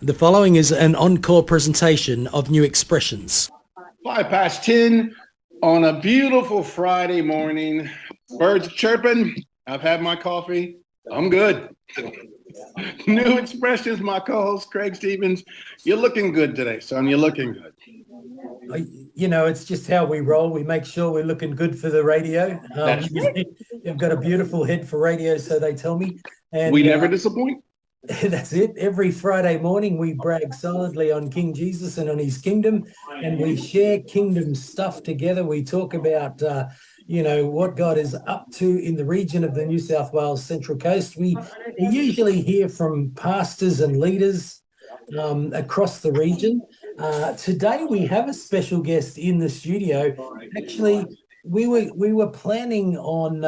The following is an encore presentation of new expressions. 10 on a beautiful Friday morning. Birds chirping. I've had my coffee. I'm good. New expressions, my co-host Craig Stevens. You're looking good today, son. You're looking good. It's just how we roll. We make sure we're looking good for the radio. That's right. You've got a beautiful head for radio, so they tell me. And we never disappoint. That's it. Every Friday morning, we brag solidly on King Jesus and on his kingdom, and we share kingdom stuff together. We talk about, what God is up to in the region of the New South Wales Central Coast. We usually hear from pastors and leaders across the region. Today, we have a special guest in the studio. Actually, we were planning on,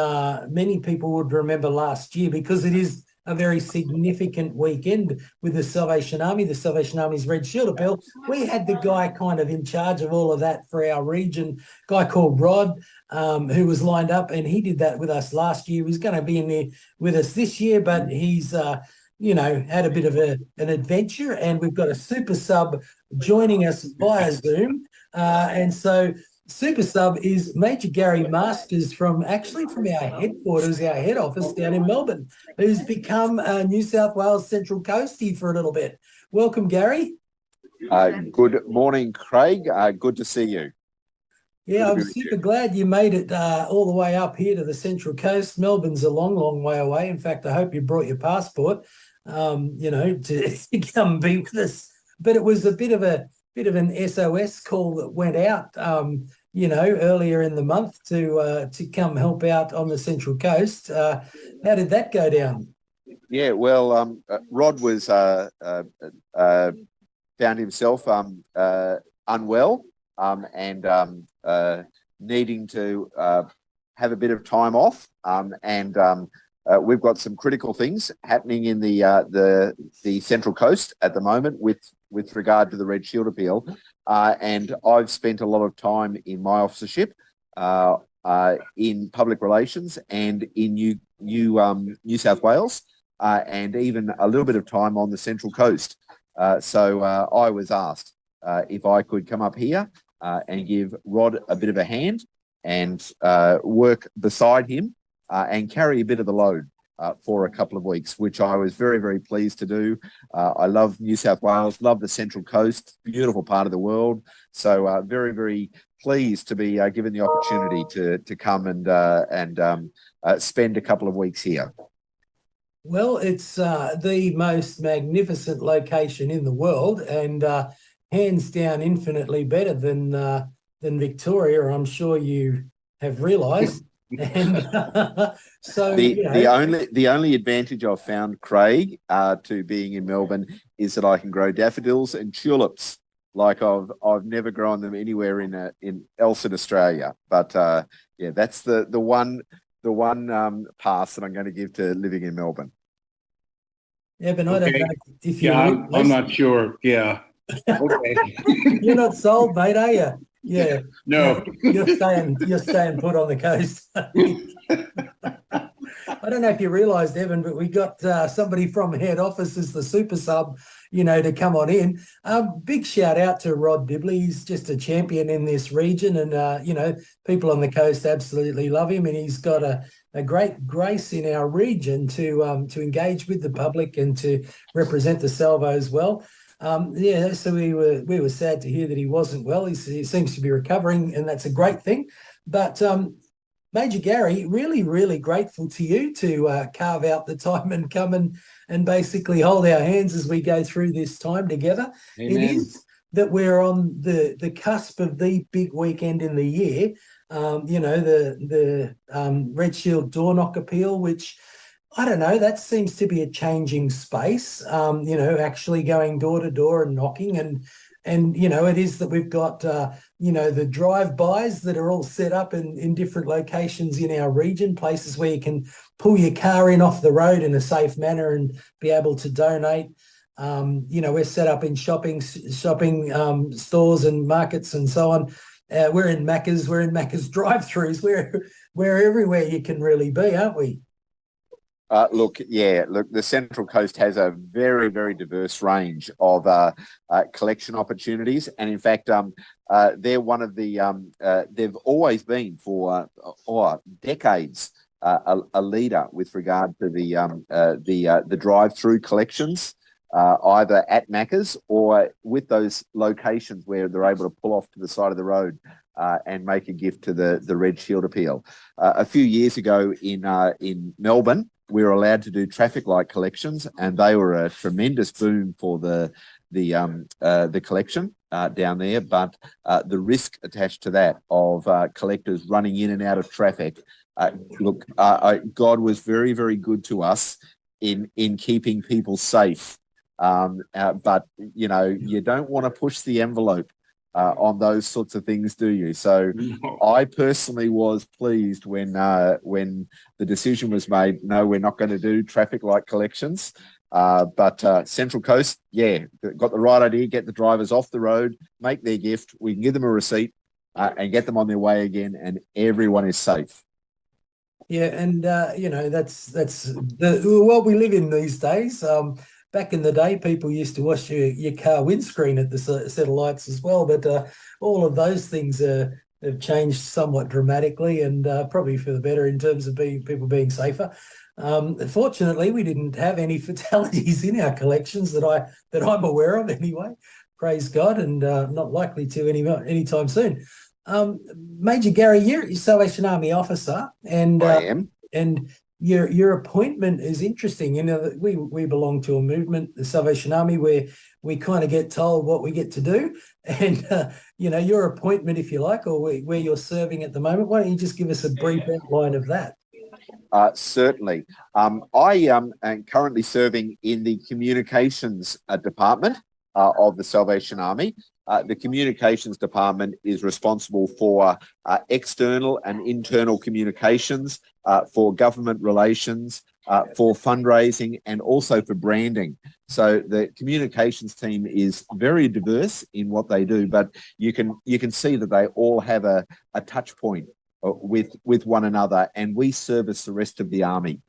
many people would remember last year, because it is a very significant weekend with the Salvation Army, the Salvation Army's Red Shield Appeal. We had the guy kind of in charge of all of that for our region, a guy called Rod, who was lined up, and he did that with us last year. He's going to be in there with us this year, but he's had a bit of an adventure, and we've got a super sub joining us via Zoom. And so Super Sub is Major Gary Masters from our headquarters, our head office down in Melbourne, who's become a New South Wales Central Coastie for a little bit. Welcome, Gary. Good morning, Craig. Good to see you. Yeah, I'm super glad you made it all the way up here to the Central Coast. Melbourne's a long, long way away. In fact, I hope you brought your passport, to come be with us. But it was a bit of an SOS call that went out, earlier in the month to come help out on the Central Coast. How did that go down? Yeah, well, Rod was found himself unwell and needing to have a bit of time off, and we've got some critical things happening in the Central Coast at the moment with regard to the Red Shield Appeal, and I've spent a lot of time in my officership in public relations and in New South Wales, and even a little bit of time on the Central Coast. So I was asked if I could come up here and give Rod a bit of a hand and work beside him and carry a bit of the load for a couple of weeks, which I was very, very pleased to do. I love New South Wales, love the Central Coast, beautiful part of the world. So very, very pleased to be given the opportunity to come and spend a couple of weeks here. Well, it's the most magnificent location in the world, and hands down infinitely better than Victoria, I'm sure you have realised. And so the only advantage I've found, Craig, to being in Melbourne is that I can grow daffodils and tulips like I've never grown them anywhere else in Australia. But that's the one pass that I'm going to give to living in Melbourne. Yeah, but I don't know if you're. Yeah, I'm not sure. Yeah. Okay. You're not sold, mate, are you? Yeah. No. You're staying put on the coast. I don't know if you realised, Evan, but we got somebody from head office as the super sub, to come on in. Big shout out to Rod Dibley. He's just a champion in this region, and people on the coast absolutely love him, and he's got a great grace in our region to engage with the public and to represent the Salvo as well. So we were sad to hear that he wasn't well. He seems to be recovering, and that's a great thing. But Major Gary, really, really grateful to you to carve out the time and come and basically hold our hands as we go through this time together. Amen. It is that we're on the cusp of the big weekend in the year, the Red Shield Door Knock Appeal, which, I don't know, that seems to be a changing space, actually going door to door and knocking. And it is that we've got, the drive-bys that are all set up in different locations in our region, places where you can pull your car in off the road in a safe manner and be able to donate. We're set up in shopping stores and markets and so on. We're in Macca's drive-throughs. We're everywhere you can really be, aren't we? Look, the Central Coast has a very, very diverse range of collection opportunities, and in fact, they're one of the. They've always been for decades a leader with regard to the drive-through collections, either at Macca's or with those locations where they're able to pull off to the side of the road. And make a gift to the Red Shield appeal. A few years ago in Melbourne, we were allowed to do traffic light collections, and they were a tremendous boom for the collection down there. But the risk attached to that of collectors running in and out of traffic. God was very, very good to us in keeping people safe. But you don't want to push the envelope on those sorts of things, do you? So I personally was pleased when the decision was made, no, we're not going to do traffic light collections. But Central Coast, got the right idea, get the drivers off the road, make their gift, we can give them a receipt and get them on their way again, and everyone is safe. Yeah, and that's the world we live in these days. Back in the day, people used to wash your car windscreen at the set of lights as well. But all of those things have changed somewhat dramatically, and probably for the better in terms of people being safer. Fortunately, we didn't have any fatalities in our collections that I'm aware of anyway. Praise God, and not likely to anytime soon. Major Gary, you're a Salvation Army officer, and I am. And your appointment is interesting. We belong to a movement, the Salvation Army, where we kind of get told what we get to do. And your appointment, if you like, or where you're serving at the moment. Why don't you just give us a brief outline of that? Certainly. I am currently serving in the communications department of the Salvation Army. The communications department is responsible for external and internal communications, for government relations, for fundraising, and also for branding. So the communications team is very diverse in what they do, but you can see that they all have a touch point with one another, and we service the rest of the army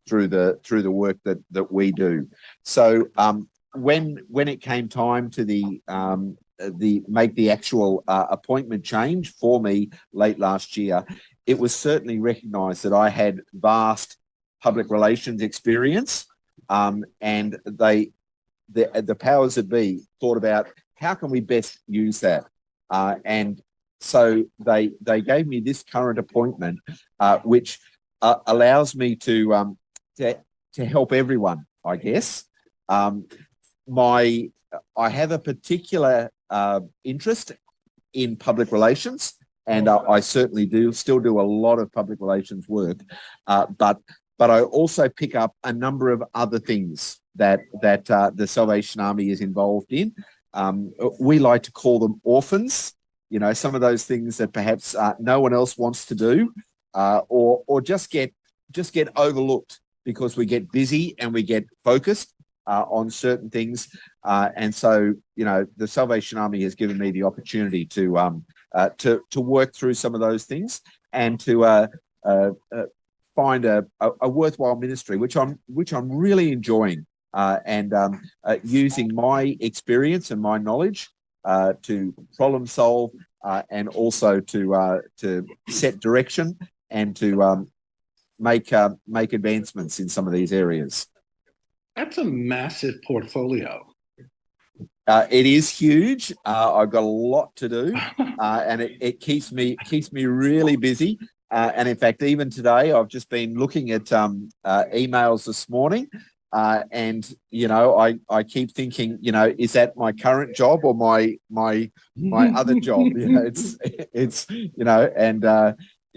through the work that we do. So when it came time to make the actual appointment change for me late last year, it was certainly recognised that I had vast public relations experience, and the powers that be thought about how can we best use that, and so they gave me this current appointment, which allows me to help everyone, I guess. I have a particular interest in public relations, and I certainly still do a lot of public relations work, but I also pick up a number of other things that the Salvation Army is involved in. We like to call them orphans, some of those things that perhaps no one else wants to do, or just get overlooked because we get busy and we get focused on certain things, and so the Salvation Army has given me the opportunity to work through some of those things and to find a worthwhile ministry, which I'm really enjoying, and using my experience and my knowledge to problem solve, and also to set direction and to make advancements in some of these areas. That's a massive portfolio. It is huge. I've got a lot to do, and it keeps me really busy. And in fact, even today, I've just been looking at emails this morning, and I keep thinking, is that my current job or my other job? It's and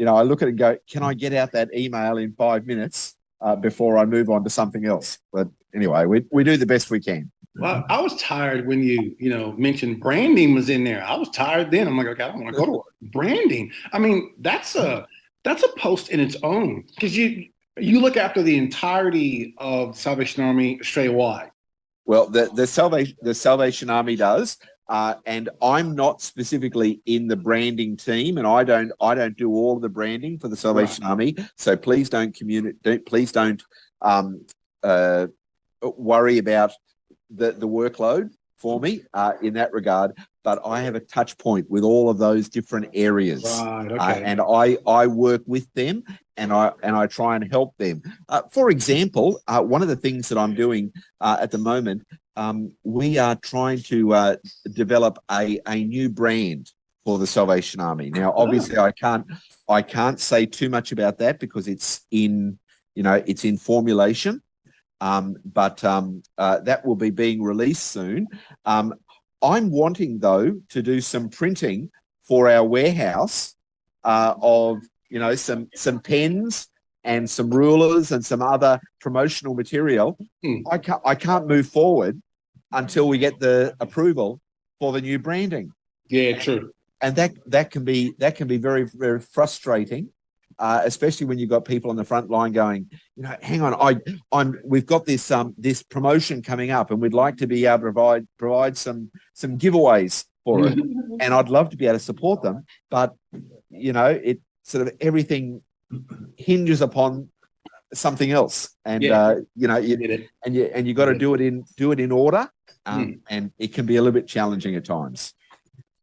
I look at it and go, can I get out that email in 5 minutes before I move on to something else? But anyway, we do the best we can. Well, I was tired when you mentioned branding was in there. I was tired then. I'm like, okay, I don't want to go to work. Branding. I mean, that's a post in its own, because you look after the entirety of Salvation Army Australia-wide. Well, the Salvation Army does. and I'm not specifically in the branding team, and I don't do all of the branding for the Salvation Army. So please don't worry about the workload for me in that regard. But I have a touch point with all of those different areas, and I work with them, and I try and help them. For example, one of the things that I'm doing at the moment, we are trying to develop a new brand for the Salvation Army. Now, obviously, I can't say too much about that because it's in formulation. But that will be being released soon. I'm wanting, though, to do some printing for our warehouse of, some pens and some rulers and some other promotional material. I can't move forward until we get the approval for the new branding. Yeah, true. And that can be very, very frustrating. Especially when you've got people on the front line going, hang on, we've got this promotion coming up, and we'd like to be able to provide some giveaways for it, and I'd love to be able to support them, but it sort of everything hinges upon something else, and you got to do it in order, and it can be a little bit challenging at times.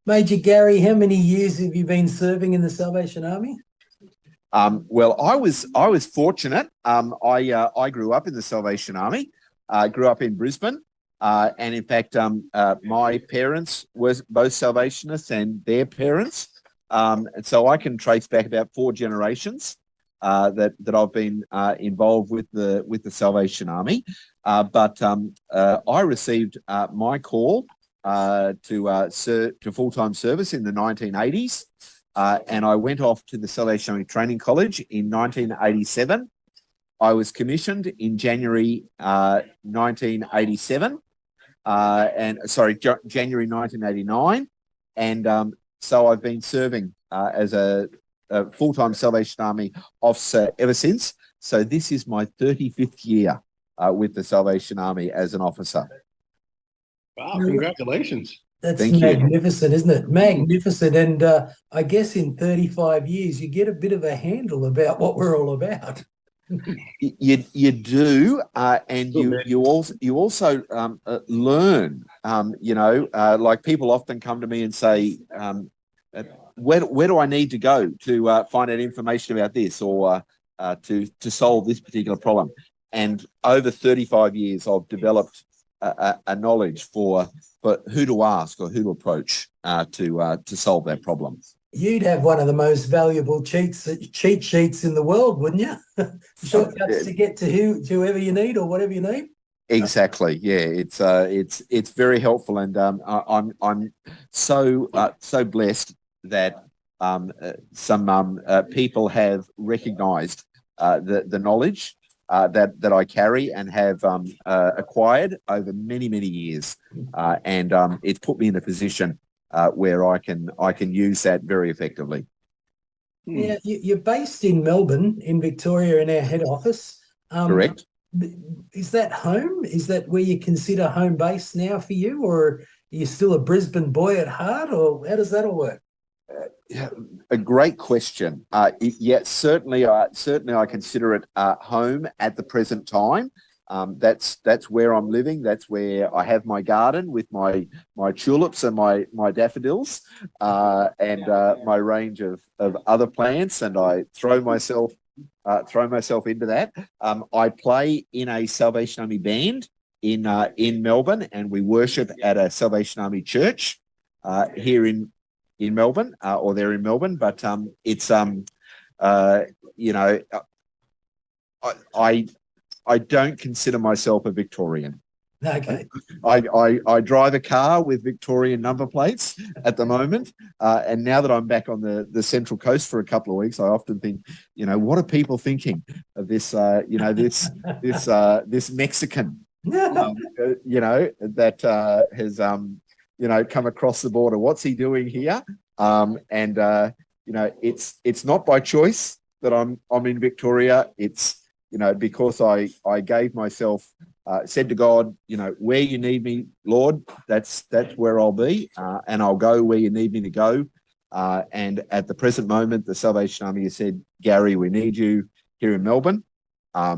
Major Gary, how many years have you been serving in the Salvation Army? Well, I was fortunate. I grew up in the Salvation Army. Grew up in Brisbane, and in fact, my parents were both Salvationists, and their parents. And so I can trace back about 4 generations that I've been involved with the Salvation Army. But I received my call to full-time service in the 1980s. And I went off to the Salvation Army Training College in 1987. I was commissioned in January 1987, January 1989. And so I've been serving as a full-time Salvation Army officer ever since. So this is my 35th year with the Salvation Army as an officer. Wow, congratulations. That's magnificent, isn't it? Magnificent. And I guess in 35 years, you get a bit of a handle about what we're all about. You do, and you also learn. Like people often come to me and say, where do I need to go to find out information about this, or to solve this particular problem? And over 35 years, I've developed a knowledge for who to ask or who to approach to solve that problem. You'd have one of the most valuable cheat sheets in the world, wouldn't you? Shortcuts to get to whoever you need or whatever you need. Exactly. Yeah, it's very helpful, and I'm so blessed that some people have recognised the knowledge that I carry and have acquired over many years, and it's put me in a position where I can use that very effectively. Yeah, you're based in Melbourne, in Victoria, in our head office. Correct. Is that home? Is that where you consider home base now for you, or are you still a Brisbane boy at heart, or how does that all work? A great question. Certainly I consider it home at the present time. That's where I'm living. That's where I have my garden with my tulips and my daffodils, and my range of other plants. And I throw myself into that. I play in a Salvation Army band in Melbourne, and we worship at a Salvation Army church here in Melbourne, or they're in Melbourne. But it's I don't consider myself a Victorian. Okay. I drive a car with Victorian number plates at the moment, and now that I'm back on the Central Coast for a couple of weeks, I often think, what are people thinking of this? This Mexican, that has come across the border. What's he doing here? It's not by choice that I'm in Victoria. It's because I gave myself said to God, where you need me, Lord, that's where I'll be, and I'll go where you need me to go. And at the present moment, the Salvation Army has said, Gary, we need you here in Melbourne. I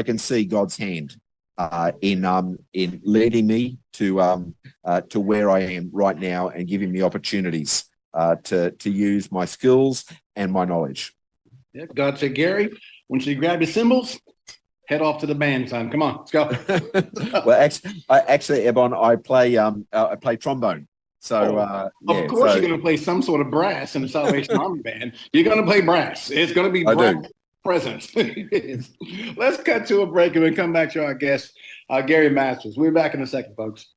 can see God's hand in leading me to where I am right now and giving me opportunities to use my skills and my knowledge. Yeah, God said, Gary, once you grab your cymbals, head off to the band, son. Come on, let's go. Well, actually, Ebon, I play trombone. So, of course, you're going to play some sort of brass in the Salvation Army band. You're going to play brass. It's going to be brass presence. Let's cut to a break and we come back to our guest, Gary Masters. We're back in a second, folks.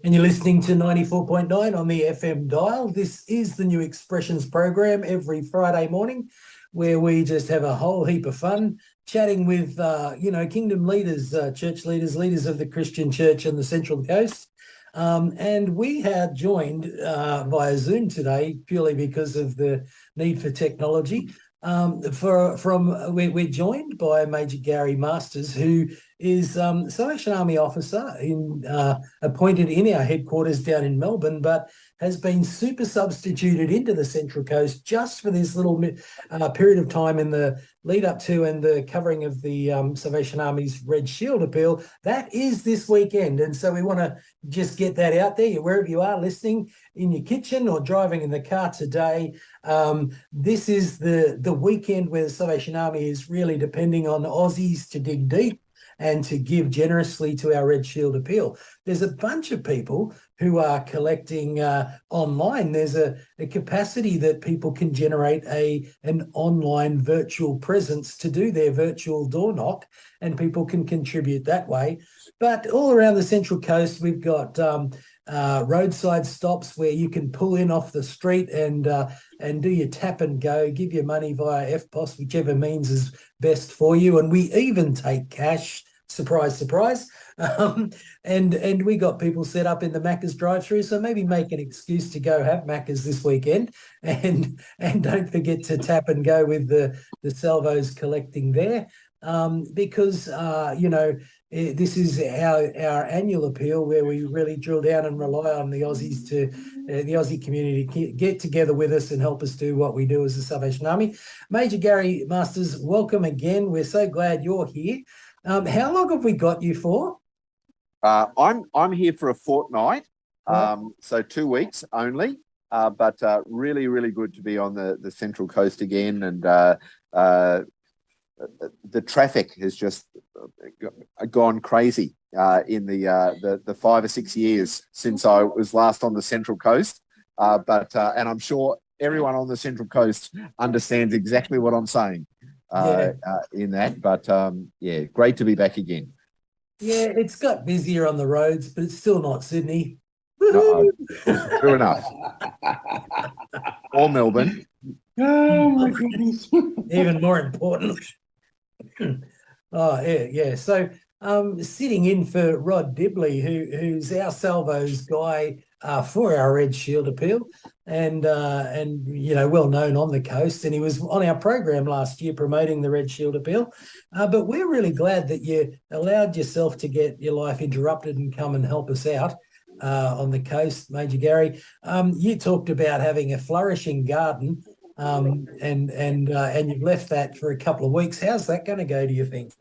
And you're listening to 94.9 on the FM dial. This is the New Expressions program every Friday morning, where we just have a whole heap of fun chatting with, kingdom leaders, church leaders of the Christian church on the Central Coast. And we are joined via Zoom today purely because of the need for technology. We're joined by Major Gary Masters, who is Salvation Army officer appointed in our headquarters down in Melbourne, but has been super substituted into the Central Coast just for this little period of time in the lead up to and the covering of the Salvation Army's Red Shield appeal. That is this weekend. And so we want to just get that out there, wherever you are listening, in your kitchen or driving in the car today. This is the weekend where the Salvation Army is really depending on Aussies to dig deep and to give generously to our Red Shield appeal. There's a bunch of people who are collecting online. There's a capacity that people can generate an online virtual presence to do their virtual door knock, and people can contribute that way. But all around the Central Coast, we've got roadside stops where you can pull in off the street and do your tap and go, give your money via FPOS, whichever means is best for you. And we even take cash. Surprise, surprise. And we got people set up in the Macca's drive-through, so maybe make an excuse to go have Macca's this weekend, and don't forget to tap and go with the salvos collecting there, because this is our annual appeal where we really drill down and rely on the Aussies the Aussie community to get together with us and help us do what we do as the Salvation Army. Major Gary Masters, welcome again. We're so glad you're here. How long have we got you for? I'm here for a fortnight, so 2 weeks only, but really, really good to be on the Central Coast again. And the traffic has just gone crazy in the 5 or 6 years since I was last on the Central Coast. And I'm sure everyone on the Central Coast understands exactly what I'm saying. In that, but great to be back again. Yeah, it's got busier on the roads, but it's still not Sydney. True enough. Or Melbourne. Oh my goodness. Even more important. So sitting in for Rod Dibley, who's our salvos guy for our Red Shield appeal, and well known on the coast, and he was on our program last year promoting the Red Shield appeal. But we're really glad that you allowed yourself to get your life interrupted and come and help us out on the coast, Major Gary. You talked about having a flourishing garden, and you've left that for a couple of weeks. How's that going to go, do you think?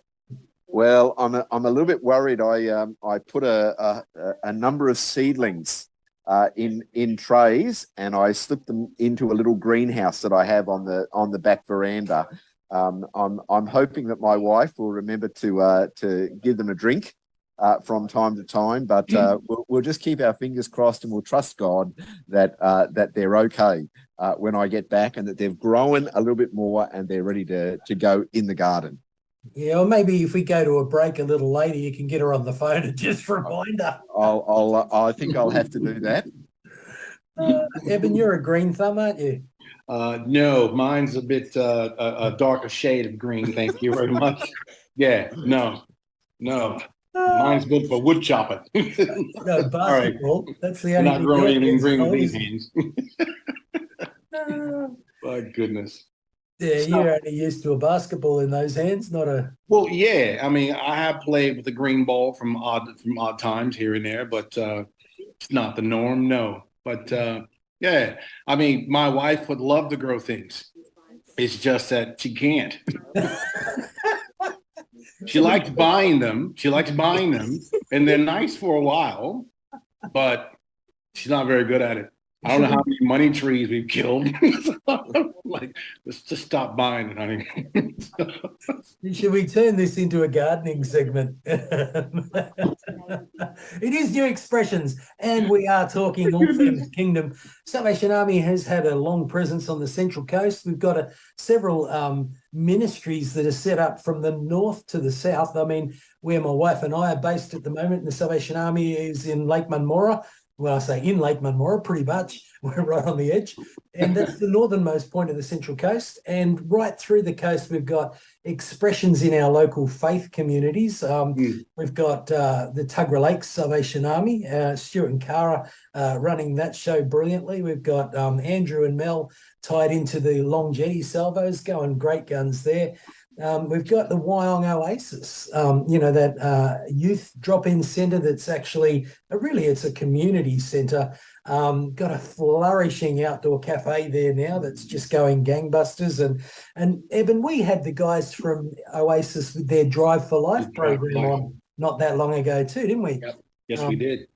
Well, I'm a little bit worried. I put a number of seedlings in trays, and I slipped them into a little greenhouse that I have on the back veranda. I'm hoping that my wife will remember to give them a drink from time to time, but we'll just keep our fingers crossed, and we'll trust God that they're okay when I get back, and that they've grown a little bit more and they're ready to go in the garden. Yeah, or maybe if we go to a break a little later, you can get her on the phone and just remind her. I think I'll have to do that. Eben, you're a green thumb, aren't you? No, mine's a bit a darker shade of green. Thank you very much. Yeah, no. Mine's good for wood chopping. No, basketball. Right. That's the only thing. Not growing anything green with these hands. My goodness. Yeah, So, you're only used to a basketball in those hands, not a. well, yeah. I mean, I have played with the green ball from odd times here and there, but it's not the norm. No, but yeah. I mean, my wife would love to grow things. It's just that she can't. She likes buying them. She likes buying them, and they're nice for a while, but she's not very good at it. I don't know how many money trees we've killed. Like, let's just stop buying it, honey. Should we turn this into a gardening segment? It is New Expressions, and we are talking all things kingdom. Salvation Army has had a long presence on the Central Coast. We've got several ministries that are set up from the north to the south. I mean, where my wife and I are based at the moment, the Salvation Army is in Lake Munmorah. Well, I say in Lake Munmorah, pretty much. We're right on the edge. And that's the northernmost point of the Central Coast. And right through the coast, we've got expressions in our local faith communities. We've got the Tuggerah Lakes Salvation Army, Stuart and Cara running that show brilliantly. We've got Andrew and Mel tied into the Long Jetty Salvos, going great guns there. We've got the Wyong Oasis, that youth drop-in centre that's actually, it's a community centre. Got a flourishing outdoor cafe there now that's just going gangbusters. And Eben, we had the guys from Oasis with their Drive for Life program on not that long ago too, didn't we? Yep. Yes, we did.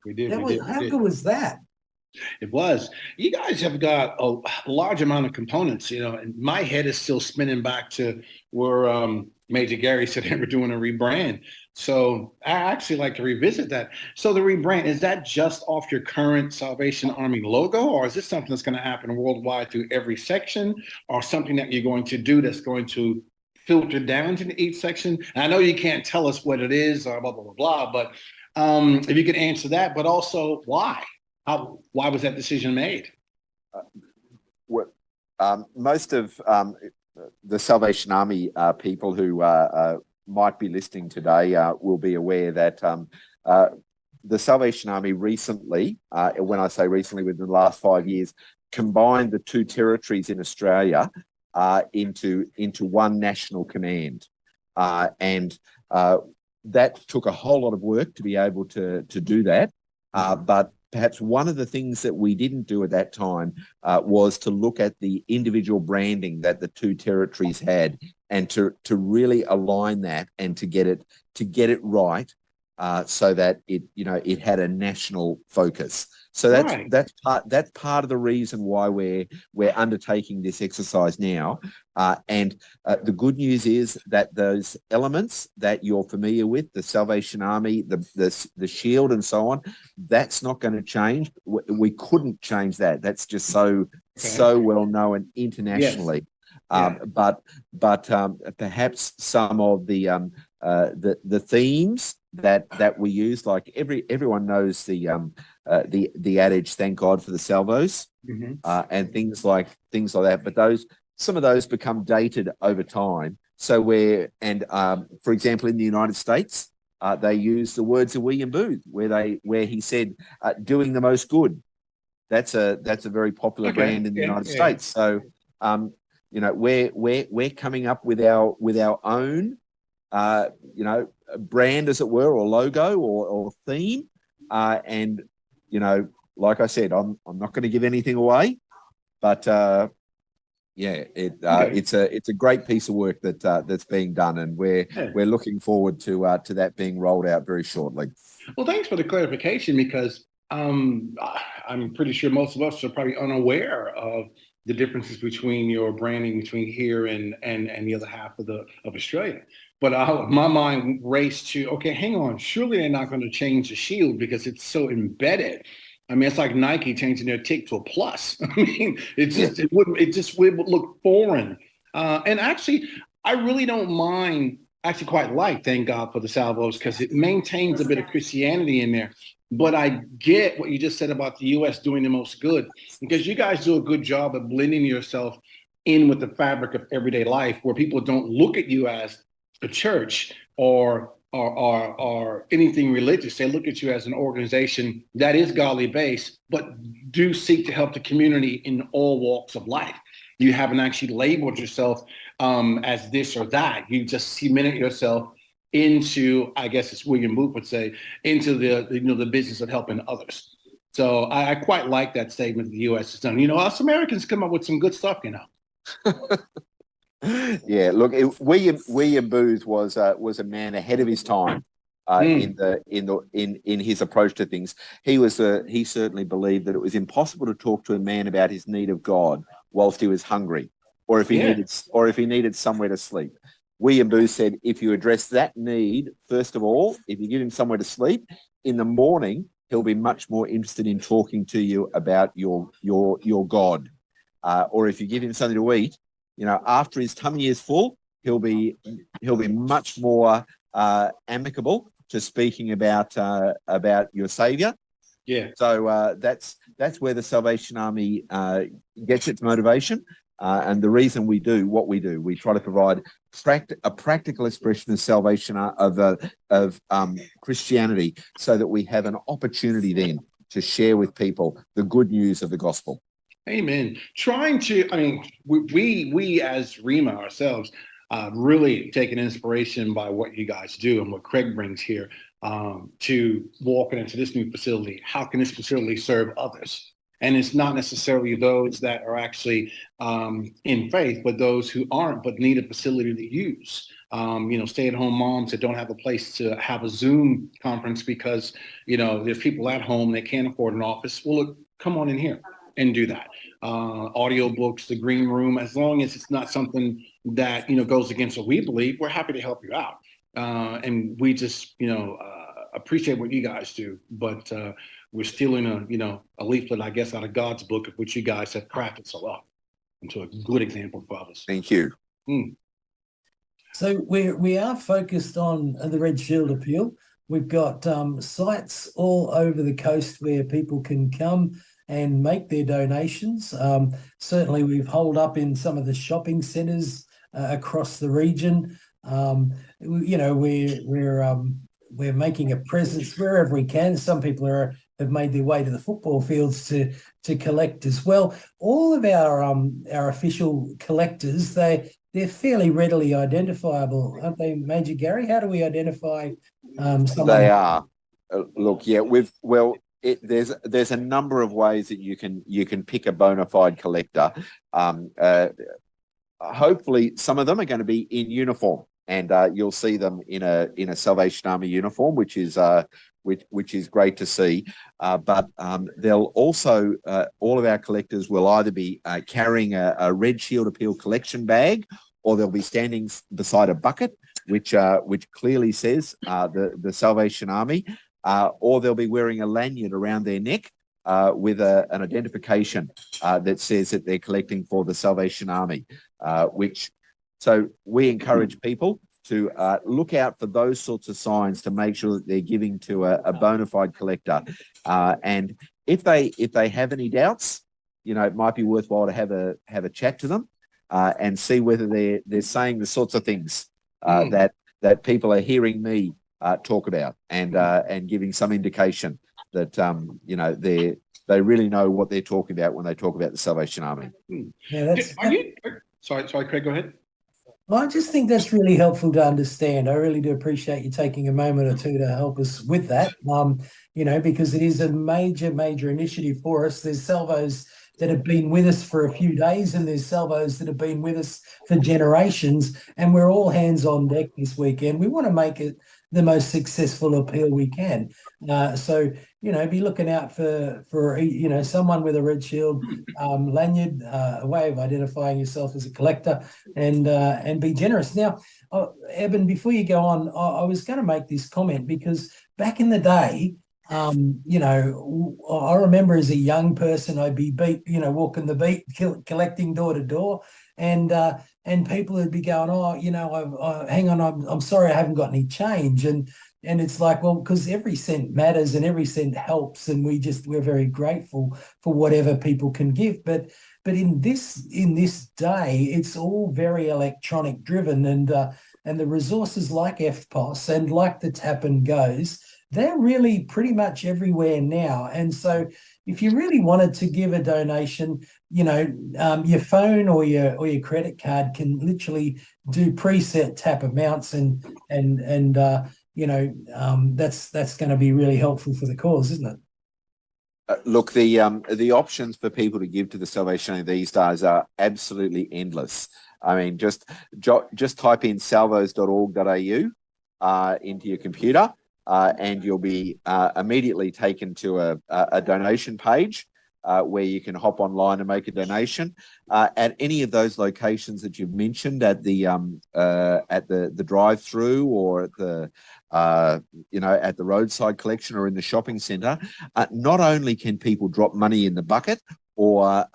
How good was that? It was. You guys have got a large amount of components, and my head is still spinning back to where Major Gary said they were doing a rebrand. So I actually like to revisit that. So the rebrand, is that just off your current Salvation Army logo, or is this something that's going to happen worldwide through every section, or something that you're going to do that's going to filter down to each section? And I know you can't tell us what it is, or blah, blah, blah, blah, but if you could answer that, but also why? Why was that decision made? Most of the Salvation Army people who might be listening today will be aware that the Salvation Army recently, when I say recently, within the last 5 years, combined the two territories in Australia into one national command. And that took a whole lot of work to be able to do that. But perhaps one of the things that we didn't do at that time was to look at the individual branding that the two territories had, and to really align that and to get it right, so that it had a national focus. So that's part of the reason why we're undertaking this exercise now. And the good news is that those elements that you're familiar with, the Salvation Army, the shield, and so on, that's not going to change. We couldn't change that. That's just so well known internationally. Yes. But perhaps some of the themes that we use, like everyone knows the adage, "Thank God for the salvos," and things like that. But some of those become dated over time. So for example, in the United States, they use the words of William Booth, where he said, "Doing the most good." That's a very popular brand in the United States. So we're coming up with our own brand, as it were, or logo or theme, and like I said, I'm not going to give anything away, but it's a great piece of work that's being done, and we're looking forward to that being rolled out very shortly. Well, thanks for the clarification, because I'm pretty sure most of us are probably unaware of the differences between your branding between here and the other half of Australia. But my mind raced to, okay, hang on, surely they're not going to change the shield because it's so embedded. I mean, it's like Nike changing their tick to a plus. I mean, it just would look foreign. And actually, I really don't mind. Actually, quite like "Thank God for the Salvos," because it maintains a bit of Christianity in there. But I get what you just said about the U.S. doing the most good, because you guys do a good job of blending yourself in with the fabric of everyday life, where people don't look at you as a church or anything religious. They look at you as an organization that is godly based, but do seek to help the community in all walks of life. You haven't actually labeled yourself as this or that. You just cemented yourself into, I guess as William Booth would say, into the business of helping others. So I quite like that statement that the U.S. has done. Us Americans come up with some good stuff. Yeah, look, William Booth was a man ahead of his time in his approach to things. He certainly believed that it was impossible to talk to a man about his need of God whilst he was hungry, or if he needed somewhere to sleep. William Booth said, if you address that need first of all, if you give him somewhere to sleep in the morning, he'll be much more interested in talking to you about your God. Or if you give him something to eat, after his tummy is full, he'll be much more amicable to speaking about your Savior. Yeah. So that's where the Salvation Army gets its motivation, and the reason we do what we do. We try to provide a practical expression of salvation of Christianity, so that we have an opportunity then to share with people the good news of the gospel. Amen. We as REMA ourselves really taken inspiration by what you guys do and what Craig brings here to walking into this new facility. How can this facility serve others? And it's not necessarily those that are actually in faith, but those who aren't, but need a facility to use. Stay-at-home moms that don't have a place to have a Zoom conference because, there's people at home, they can't afford an office. Well, look, come on in here and do that. Audiobooks, the green room, as long as it's not something that, goes against what we believe, we're happy to help you out. And we just, appreciate what you guys do, but we're stealing a leaflet, I guess, out of God's book, of which you guys have crafted so well into a good example for others. Thank you. So we are focused on the Red Shield Appeal. We've got sites all over the coast where people can come and make their donations. Certainly, we've holed up in some of the shopping centres across the region. We're making a presence wherever we can. Some people have made their way to the football fields to collect as well. All of our official collectors, they're fairly readily identifiable, aren't they, Major Gary? How do we identify someone? They are. Look, yeah, there's a number of ways that you can pick a bona fide collector. Hopefully, some of them are going to be in uniform, and you'll see them in a Salvation Army uniform, which is great to see. But they'll also all of our collectors will either be carrying a Red Shield Appeal collection bag, or they'll be standing beside a bucket, which clearly says the Salvation Army. Or they'll be wearing a lanyard around their neck with an identification that says that they're collecting for the Salvation Army, so we encourage people to look out for those sorts of signs to make sure that they're giving to a bona fide collector. And if they have any doubts, it might be worthwhile to have a chat to them and see whether they're saying the sorts of things that people are hearing me talk about, and giving some indication that they really know what they're talking about when they talk about the Salvation Army. Yeah, Sorry, Craig, go ahead. Well, I just think that's really helpful to understand. I really do appreciate you taking a moment or two to help us with that, because it is a major, major initiative for us. There's salvos that have been with us for a few days, and there's salvos that have been with us for generations, and we're all hands on deck this weekend. We want to make it the most successful appeal we can. So, be looking out for someone with a Red Shield lanyard, a way of identifying yourself as a collector, and be generous. Now, Eben, before you go on, I was going to make this comment because back in the day, I remember as a young person, I'd be walking the beat, collecting door to door, and people would be going, hang on, I'm sorry, I haven't got any change, and it's like, well, because every cent matters and every cent helps, and we're very grateful for whatever people can give, but in this day, it's all very electronic driven, and the resources like FPOS and like the Tap and Goes, they're really pretty much everywhere now. And so, if you really wanted to give a donation, your phone or your credit card can literally do preset tap amounts, and that's going to be really helpful for the cause, isn't it? Look, the options for people to give to the Salvation Army these days are absolutely endless. I mean, just type in salvos.org.au into your computer, and you'll be immediately taken to a donation page where you can hop online and make a donation at any of those locations that you've mentioned, at the drive-through, or at the at the roadside collection, or in the shopping centre. Not only can people drop money in the bucket or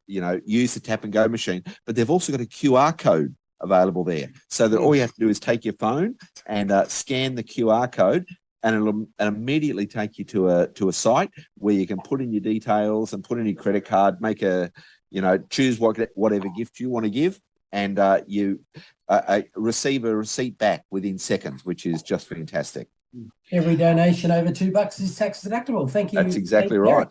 use the tap and go machine, but they've also got a QR code available there, so that all you have to do is take your phone and scan the QR code, and it'll immediately take you to a site where you can put in your details and put in your credit card, make choose whatever gift you want to give, and you receive a receipt back within seconds, which is just fantastic. Every donation over $2 is tax deductible. Thank you. That's exactly right.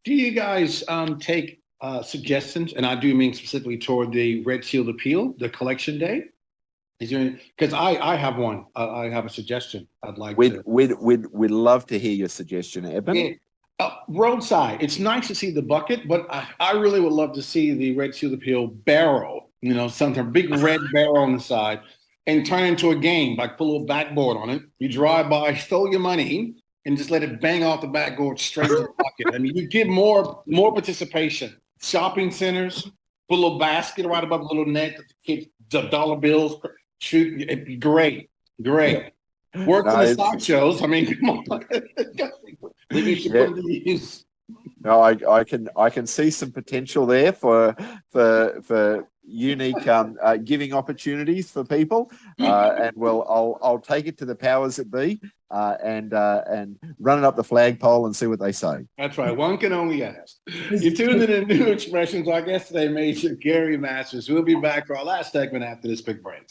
Do you guys take suggestions? And I do mean specifically toward the Red Shield Appeal, the collection day. Is there? Because I have one. I have a suggestion. I'd like to. We'd love to hear your suggestion, Eben. Yeah. Roadside. It's nice to see the bucket, but I really would love to see the Red Shield Appeal barrel. Something big red barrel on the side, and turn into a game. Like put a little backboard on it. You drive by, throw your money, and just let it bang off the backboard straight to the bucket. I mean, you get more participation. Shopping centers, put a little basket right above the little net that the kids, the dollar bills shoot. It'd be great. Work on the stock shows. I mean, come on. Maybe you should put it to use. No, I can see some potential there for unique giving opportunities for people, and I'll take it to the powers that be, and run it up the flagpole and see what they say. That's right. One can only ask. You tuned in to New Expressions. Our guest today, Major Gary Masters. We'll be back for our last segment after this big break.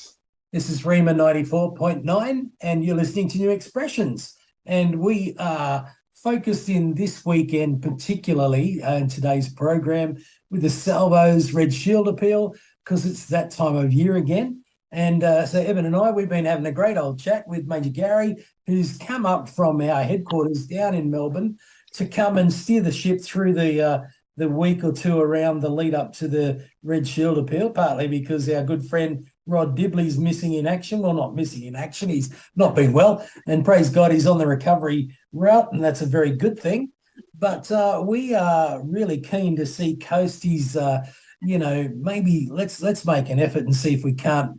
This is Rima 94.9, and you're listening to New Expressions, and we are focused in this weekend, particularly in today's program, with the Salvos Red Shield Appeal, because it's that time of year again. And so Eben and I, we've been having a great old chat with Major Gary, who's come up from our headquarters down in Melbourne to come and steer the ship through the week or two around the lead up to the Red Shield Appeal, partly because our good friend Rod Dibley's missing in action. Well, not missing in action. He's not been well. And praise God, he's on the recovery route, and that's a very good thing. But we are really keen to see Coasties, maybe let's make an effort and see if we can't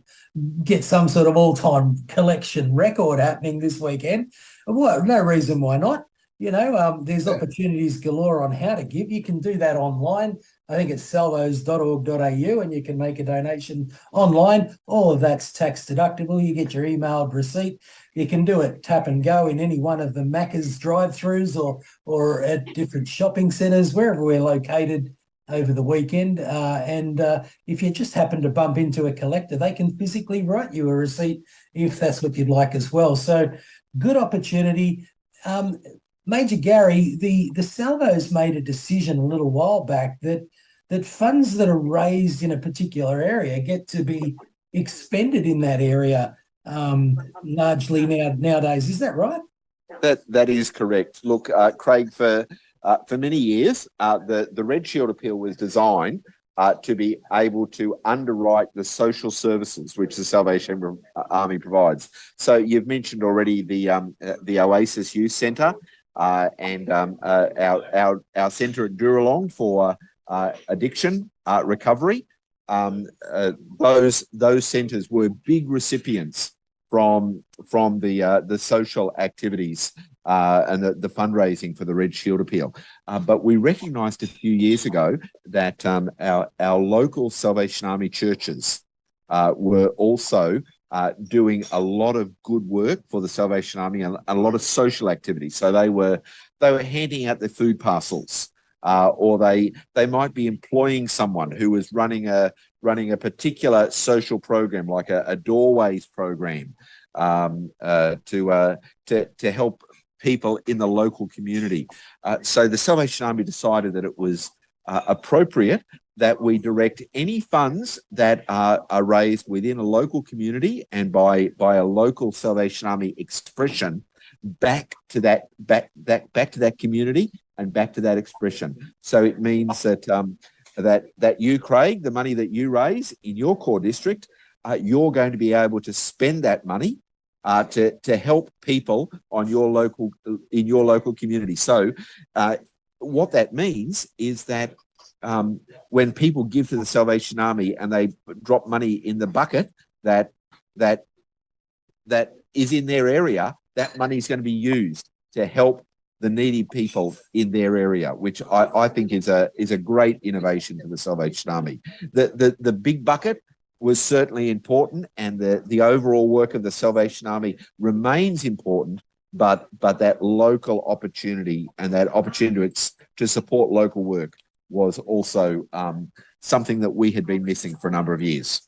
get some sort of all-time collection record happening this weekend. Well, no reason why not. There's opportunities galore on how to give. You can do that online. I think it's salvos.org.au, and you can make a donation online. All of that's tax deductible. You get your emailed receipt. You can do it tap and go in any one of the Macca's drive-throughs or at different shopping centres, wherever we're located over the weekend. And if you just happen to bump into a collector, they can physically write you a receipt if that's what you'd like as well. So good opportunity. Major Gary, the Salvos made a decision a little while back that funds that are raised in a particular area get to be expended in that area largely nowadays. Is that right? That is correct. Look, Craig, for many years, the Red Shield Appeal was designed to be able to underwrite the social services which the Salvation Army provides. So you've mentioned already the Oasis Youth Centre. And our centre at Duralong for addiction recovery. Those centres were big recipients from the social activities and the fundraising for the Red Shield Appeal. But we recognised a few years ago that our local Salvation Army churches were also doing a lot of good work for the Salvation Army and a lot of social activities. So they were handing out their food parcels, or they might be employing someone who was running a particular social program, like a doorways program, to help people in the local community. So the Salvation Army decided that it was appropriate that we direct any funds that are raised within a local community and by a local Salvation Army expression back to that community and back to that expression. So it means that that you, Craig, the money that you raise in your core district, you're going to be able to spend that money to help people in your local community. So what that means is that when people give to the Salvation Army and they drop money in the bucket that is in their area, that money is going to be used to help the needy people in their area, which I think is a great innovation for the Salvation Army. The big bucket was certainly important, and the overall work of the Salvation Army remains important, but that local opportunity and that opportunity to support local work was also something that we had been missing for a number of years.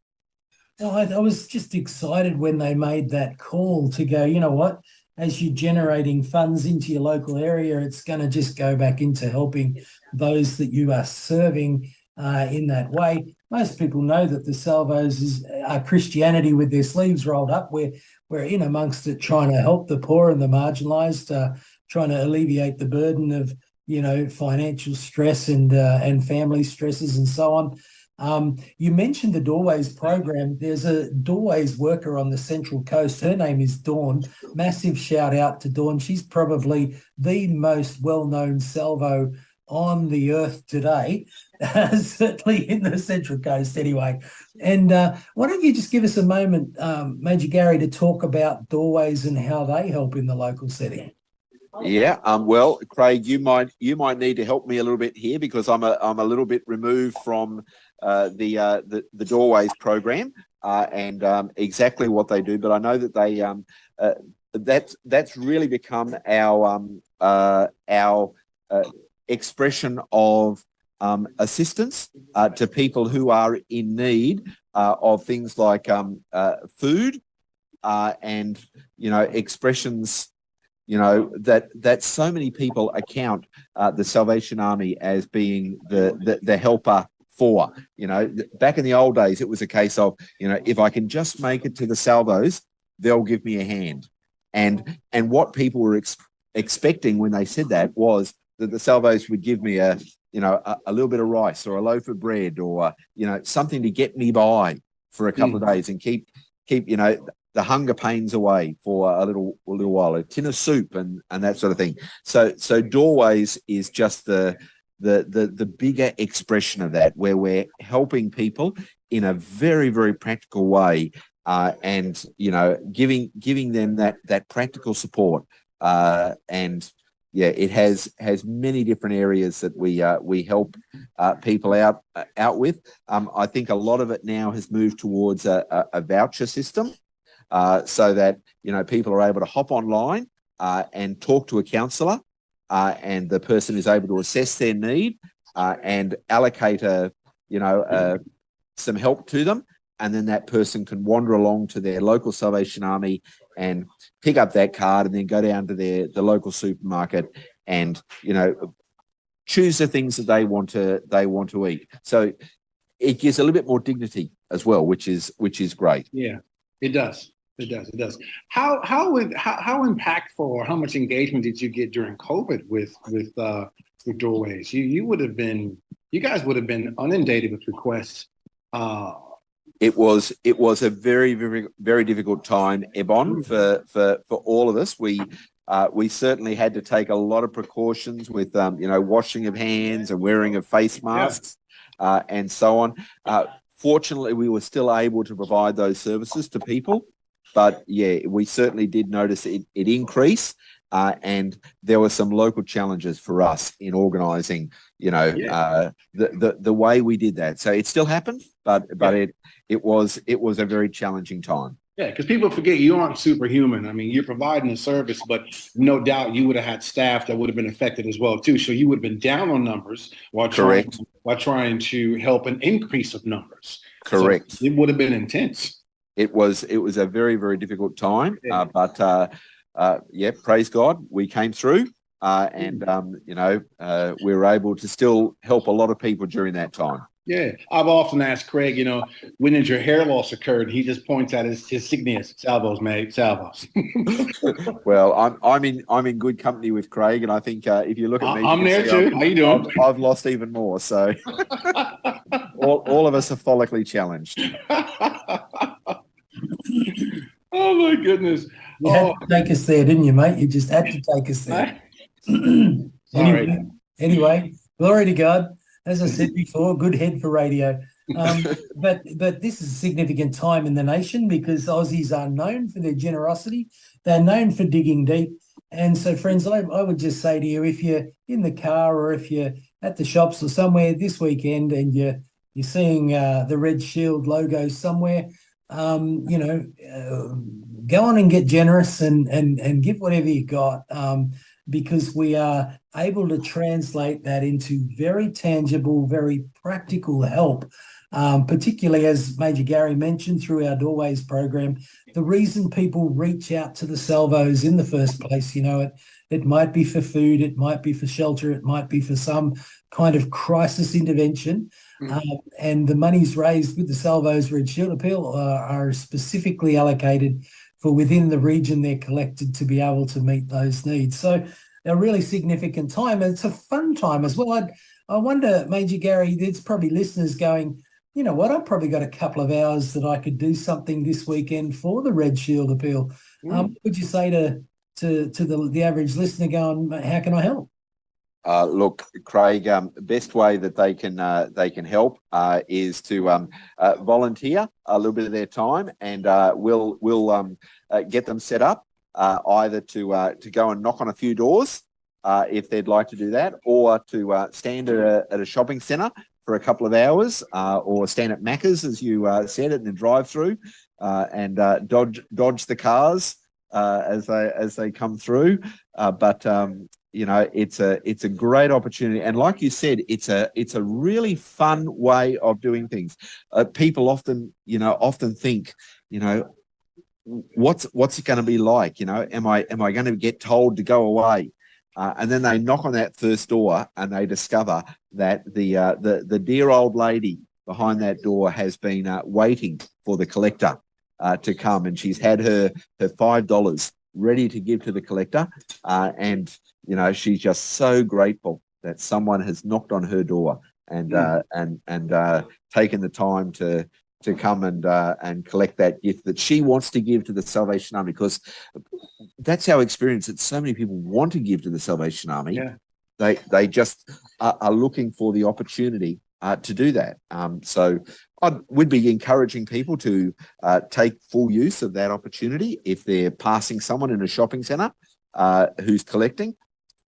Well, I was just excited when they made that call to go, you know what, as you're generating funds into your local area, it's going to just go back into helping those that you are serving in that way. Most people know that the Salvos are Christianity with their sleeves rolled up. We're in amongst it, trying to help the poor and the marginalised, trying to alleviate the burden of, you know, financial stress and family stresses and so on. You mentioned the Doorways program. There's a Doorways worker on the Central Coast. Her name is Dawn. Massive shout out to Dawn. She's probably the most well-known salvo on the earth today, certainly in the Central Coast anyway. And why don't you just give us a moment, Major Gary, to talk about Doorways and how they help in the local setting? Yeah, well, Craig, you might need to help me a little bit here, because I'm a little bit removed from the Doorways program and exactly what they do, but I know that they that's really become our expression of assistance to people who are in need of things like food and, you know, expressions, you know, that so many people account the Salvation Army as being the helper for. You know, back in the old days, it was a case of, you know, if I can just make it to the Salvos, they'll give me a hand. And what people were expecting when they said that was that the Salvos would give me a little bit of rice or a loaf of bread or, you know, something to get me by for a couple of days and keep, you know, the hunger pains away for a little while, a tin of soup and that sort of thing. So Doorways is just the bigger expression of that, where we're helping people in a very, very practical way, and, you know, giving them that practical support. And yeah, it has many different areas that we help people out with. I think a lot of it now has moved towards a voucher system. So that, you know, people are able to hop online and talk to a counsellor, and the person is able to assess their need and allocate some help to them, and then that person can wander along to their local Salvation Army and pick up that card and then go down to the local supermarket and, you know, choose the things that they want to eat. So it gives a little bit more dignity as well, which is great. Yeah, it does. It does. How impactful or how much engagement did you get during COVID with Doorways? You guys would have been inundated with requests. It was a very, very, very difficult time, Ebon, for all of us. We certainly had to take a lot of precautions with washing of hands and wearing of face masks, and so on. Fortunately, we were still able to provide those services to people. But yeah, we certainly did notice it increase, and there were some local challenges for us in organising, the way we did that. So it still happened, but it was a very challenging time. Yeah, because people forget you aren't superhuman. I mean, you're providing a service, but no doubt you would have had staff that would have been affected as well too. So you would have been down on numbers while trying to help an increase of numbers. Correct. So it would have been intense. It was a very, very difficult time, but praise God, we came through. And we were able to still help a lot of people during that time. Yeah, I've often asked Craig, when did your hair loss occur? And he just points at his insignias, salvos, mate, salvos. Well, I'm in good company with Craig, and I think if you look at me, I'm there too. How you doing? I've lost even more. So all of us are follically challenged. Oh my goodness! You had to take us there, didn't you, mate? You just had to take us there. Anyway, glory to God. As I said before, good head for radio. But this is a significant time in the nation because Aussies are known for their generosity. They're known for digging deep. And so, friends, I would just say to you, if you're in the car or if you're at the shops or somewhere this weekend and you're seeing the Red Shield logo somewhere, go on and get generous and give whatever you got. Because we are able to translate that into very tangible, very practical help, particularly as Major Gary mentioned through our Doorways program. The reason people reach out to the Salvos in the first place, it might be for food, it might be for shelter, it might be for some kind of crisis intervention. And the monies raised with the Salvos Red Shield Appeal are specifically allocated for within the region they're collected to be able to meet those needs. So a really significant time. And it's a fun time as well. I wonder, Major Gary, there's probably listeners going, you know what, I've probably got a couple of hours that I could do something this weekend for the Red Shield Appeal. What would you say to the average listener going, how can I help? Look, Craig, best way that they can help is to volunteer a little bit of their time, and we'll get them set up either to go and knock on a few doors if they'd like to do that, or to stand at a shopping centre for a couple of hours, or stand at Macca's as you said in the drive-through, and dodge the cars as they come through. But it's a great opportunity, and like you said, it's a really fun way of doing things. People often think, what's it going to be like? Am I going to get told to go away? And then they knock on that first door and they discover that the dear old lady behind that door has been waiting for the collector to come, and she's had her $5 ready to give to the collector, and she's just so grateful that someone has knocked on her door and taken the time to come and collect that gift that she wants to give to the Salvation Army, because that's our experience, that so many people want to give to the Salvation Army. Yeah. They just are looking for the opportunity to do that. So we'd be encouraging people to take full use of that opportunity if they're passing someone in a shopping centre who's collecting,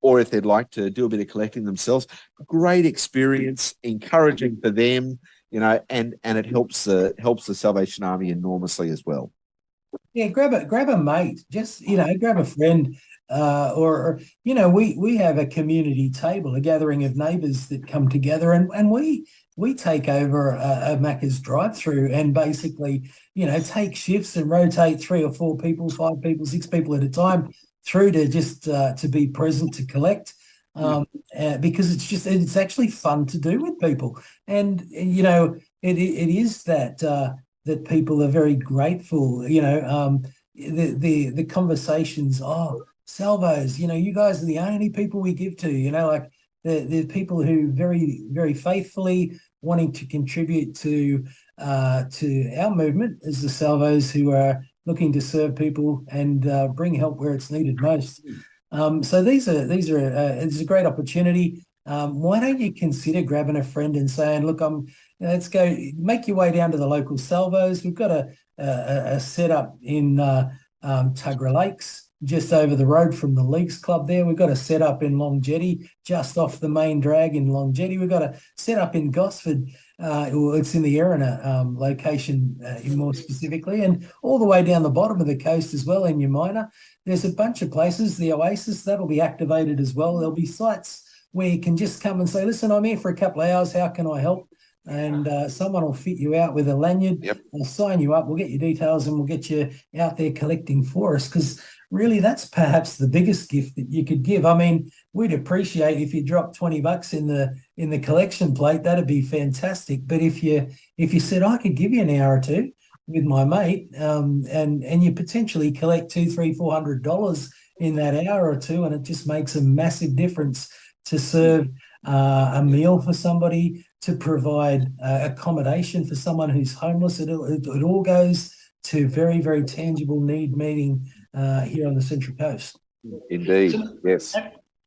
or if they'd like to do a bit of collecting themselves. Great experience, encouraging for them, and it helps the Salvation Army enormously as well. Yeah, grab a mate, just grab a friend, or we have a community table, a gathering of neighbours that come together, and we take over a Macca's drive-through and basically take shifts and rotate 3 or 4 people, 5 people, 6 people at a time through to just to be present to collect, because it's actually fun to do with people, and it is that people are very grateful. The conversations, salvos, you guys are the only people we give to. Like the people who very, very faithfully wanting to contribute to our movement as the salvos who are looking to serve people and bring help where it's needed most. So these are it's a great opportunity. Why don't you consider grabbing a friend and saying, look, let's go, make your way down to the local salvos. We've got a setup in Tuggerah Lakes, just over the road from the Leagues Club there. We've got a setup in Long Jetty, just off the main drag in Long Jetty. We've got a setup in Gosford, it's in the Erina location more specifically, and all the way down the bottom of the coast as well in Umina. There's a bunch of places. The Oasis, that'll be activated as well. There'll be sites where you can just come and say, listen, I'm here for a couple of hours. How can I help? And someone will fit you out with a lanyard. Yep. We'll sign you up. We'll get your details and we'll get you out there collecting for us, because really that's perhaps the biggest gift that you could give. I mean, we'd appreciate if you drop $20 in the collection plate. That'd be fantastic. But if you said I could give you an hour or two with my mate, and you potentially collect $200, $300, $400 in that hour or two, and it just makes a massive difference to serve a meal for somebody, to provide accommodation for someone who's homeless. It all goes to very, very tangible need meeting here on the Central Coast. Indeed, So yes.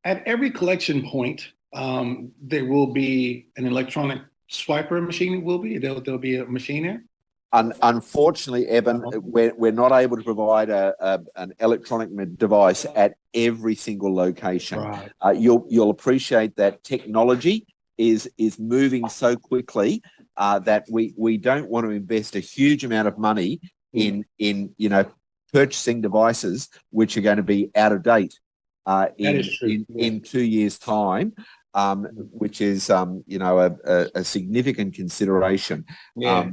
At every collection point, there will be an electronic swiper machine. There'll be a machine there. Unfortunately, Eben, we're not able to provide an electronic device at every single location. Right. You'll appreciate that technology is moving so quickly that we don't want to invest a huge amount of money in purchasing devices which are going to be out of date in 2 years' time, which is a significant consideration. Yeah.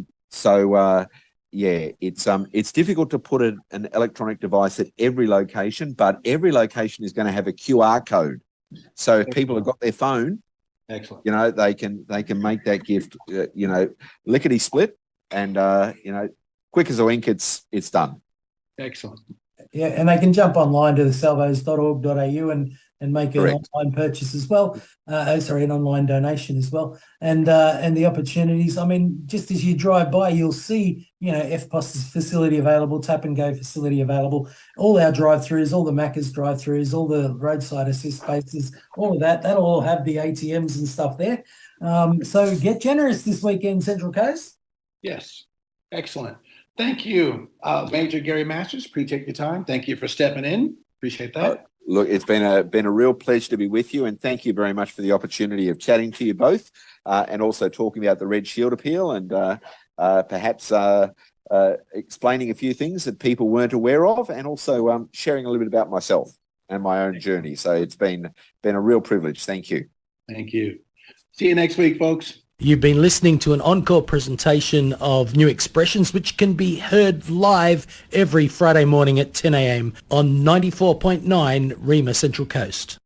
It's difficult to put an electronic device at every location, but every location is going to have a QR code. So if people have got their phone, Excellent. they can make that gift, lickety split, and quick as a wink, it's done. Excellent. Yeah, and they can jump online to the salvos.org.au and make an Correct. online purchase as well. An online donation as well. And the opportunities. I mean, just as you drive by, you'll see, FPOS's facility available, tap and go facility available, all our drive-throughs, all the Macca's drive-throughs, all the roadside assist spaces, all of that. That'll all have the ATMs and stuff there. So get generous this weekend, Central Coast. Yes. Excellent. Thank you, Major Gary Masters. Appreciate your time. Thank you for stepping in. Appreciate that. Look, it's been a real pleasure to be with you, and thank you very much for the opportunity of chatting to you both, and also talking about the Red Shield appeal, and perhaps explaining a few things that people weren't aware of, and also sharing a little bit about myself and my own journey. So it's been a real privilege. Thank you. Thank you. See you next week, folks. You've been listening to an Encore presentation of New Expressions, which can be heard live every Friday morning at 10 a.m. on 94.9 Rima Central Coast.